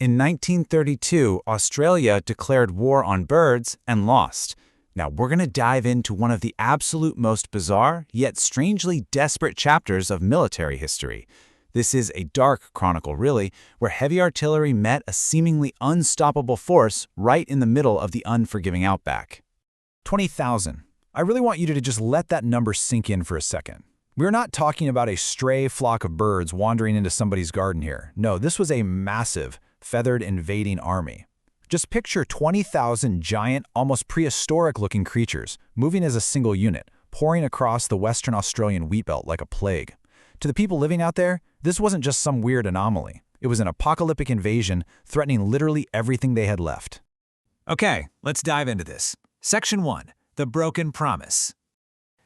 In 1932, Australia declared war on birds and lost. Now, we're going to dive into one of the absolute most bizarre, yet strangely desperate chapters of military history. This is a dark chronicle, really, where heavy artillery met a seemingly unstoppable force right in the middle of the unforgiving outback. 20,000. I really want you to just let that number sink in for a second. We're not talking about a stray flock of birds wandering into somebody's garden here. No, this was a massive, feathered invading army. Just picture 20,000 giant, almost prehistoric-looking creatures moving as a single unit, pouring across the Western Australian wheat belt like a plague. To the people living out there, this wasn't just some weird anomaly. It was an apocalyptic invasion threatening literally everything they had left. Okay, let's dive into this. Section 1. The Broken Promise.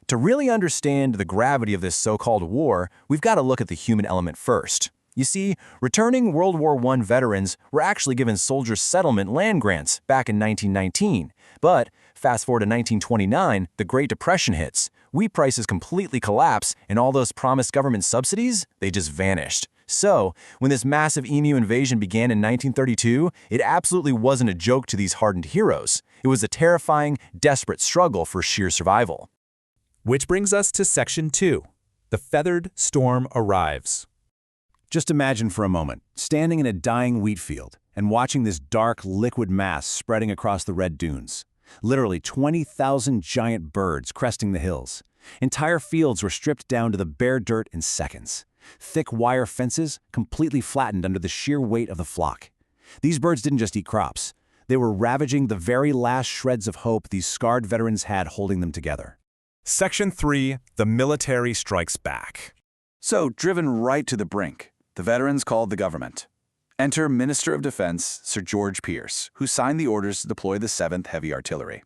To really understand the gravity of this so-called war, we've got to look at the human element first. You see, returning World War I veterans were actually given soldier settlement land grants back in 1919. But fast forward to 1929, the Great Depression hits. Wheat prices completely collapse, and all those promised government subsidies, they just vanished. So, when this massive emu invasion began in 1932, it absolutely wasn't a joke to these hardened heroes. It was a terrifying, desperate struggle for sheer survival. Which brings us to Section 2. The Feathered Storm Arrives. Just imagine for a moment, standing in a dying wheat field and watching this dark, liquid mass spreading across the red dunes. Literally 20,000 giant birds cresting the hills. Entire fields were stripped down to the bare dirt in seconds. Thick wire fences completely flattened under the sheer weight of the flock. These birds didn't just eat crops. They were ravaging the very last shreds of hope these scarred veterans had holding them together. Section 3. The Military Strikes Back. So, driven right to the brink, the veterans called the government. Enter Minister of Defense Sir George Pierce, who signed the orders to deploy the 7th Heavy Artillery.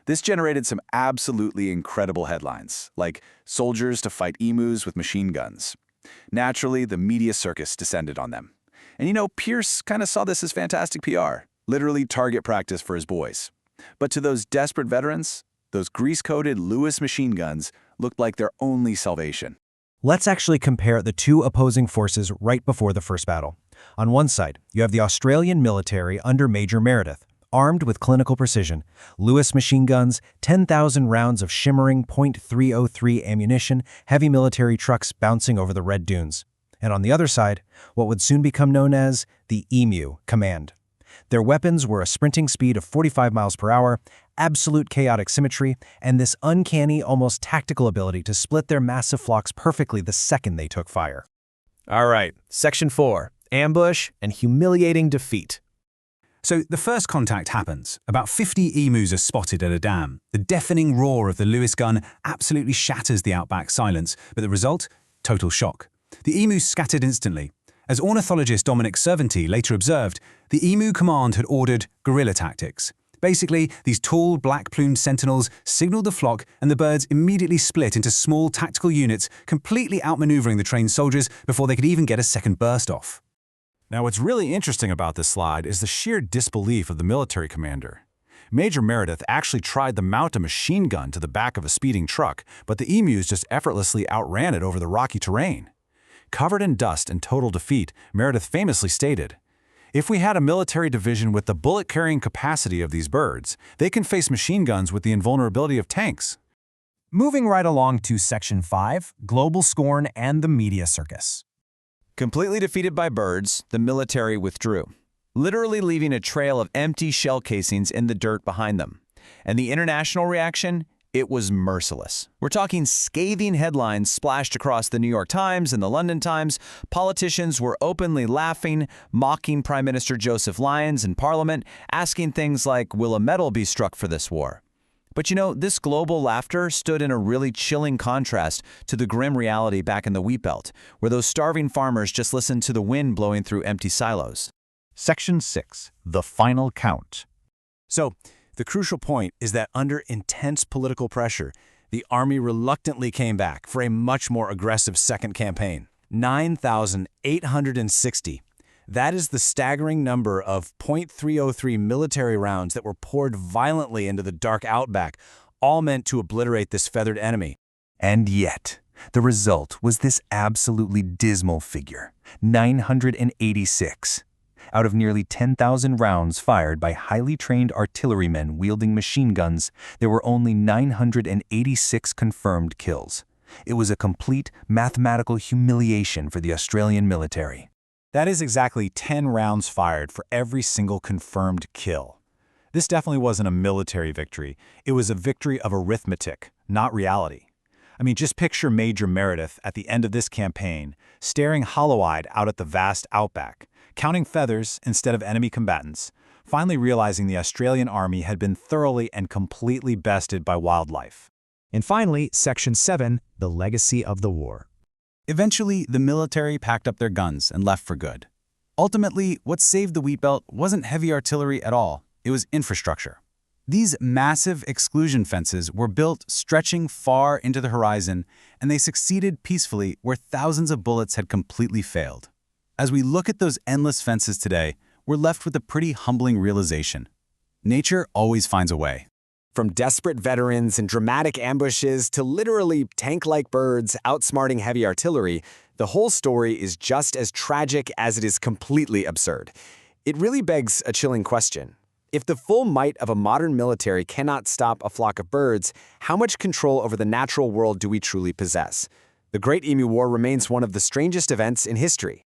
This generated some absolutely incredible headlines, like soldiers to fight emus with machine guns. Naturally, the media circus descended on them. And Pierce kind of saw this as fantastic PR, literally target practice for his boys. But to those desperate veterans, those grease-coated Lewis machine guns looked like their only salvation. Let's actually compare the two opposing forces right before the first battle. On one side, you have the Australian military under Major Meredith, armed with clinical precision, Lewis machine guns, 10,000 rounds of shimmering .303 ammunition, heavy military trucks bouncing over the red dunes. And on the other side, what would soon become known as the Emu Command. Their weapons were a sprinting speed of 45 miles per hour, absolute chaotic symmetry, and this uncanny, almost tactical ability to split their massive flocks perfectly the second they took fire. All right, Section 4. Ambush and humiliating defeat. So the first contact happens. About 50 emus are spotted at a dam. The deafening roar of the Lewis gun absolutely shatters the outback silence, but the result? Total shock. The emus scattered instantly. As ornithologist Dominic Cervanti later observed, the Emu Command had ordered guerrilla tactics. Basically, these tall, black-plumed sentinels signaled the flock, and the birds immediately split into small tactical units, completely outmaneuvering the trained soldiers before they could even get a second burst off. Now, what's really interesting about this slide is the sheer disbelief of the military commander. Major Meredith actually tried to mount a machine gun to the back of a speeding truck, but the emus just effortlessly outran it over the rocky terrain. Covered in dust and total defeat, Meredith famously stated, "If we had a military division with the bullet-carrying capacity of these birds, they can face machine guns with the invulnerability of tanks." Moving right along to Section 5, Global Scorn and the Media Circus. Completely defeated by birds, the military withdrew, literally leaving a trail of empty shell casings in the dirt behind them. And the international reaction? It was merciless. We're talking scathing headlines splashed across the New York Times and the London Times. Politicians were openly laughing, mocking Prime Minister Joseph Lyons in Parliament, asking things like, will a medal be struck for this war? But this global laughter stood in a really chilling contrast to the grim reality back in the wheat belt, where those starving farmers just listened to the wind blowing through empty silos. Section 6. The Final Count. So, the crucial point is that under intense political pressure, the army reluctantly came back for a much more aggressive second campaign. 9,860. That is the staggering number of .303 military rounds that were poured violently into the dark outback, all meant to obliterate this feathered enemy. And yet, the result was this absolutely dismal figure, 986. Out of nearly 10,000 rounds fired by highly trained artillerymen wielding machine guns, there were only 986 confirmed kills. It was a complete mathematical humiliation for the Australian military. That is exactly 10 rounds fired for every single confirmed kill. This definitely wasn't a military victory. It was a victory of arithmetic, not reality. I mean, just picture Major Meredith at the end of this campaign, staring hollow-eyed out at the vast outback, counting feathers instead of enemy combatants, finally realizing the Australian army had been thoroughly and completely bested by wildlife. And finally, Section 7, the legacy of the war. Eventually, the military packed up their guns and left for good. Ultimately, what saved the wheat belt wasn't heavy artillery at all, it was infrastructure. These massive exclusion fences were built stretching far into the horizon, and they succeeded peacefully where thousands of bullets had completely failed. As we look at those endless fences today, we're left with a pretty humbling realization. Nature always finds a way. From desperate veterans and dramatic ambushes to literally tank-like birds outsmarting heavy artillery, the whole story is just as tragic as it is completely absurd. It really begs a chilling question. If the full might of a modern military cannot stop a flock of birds, how much control over the natural world do we truly possess? The Great Emu War remains one of the strangest events in history.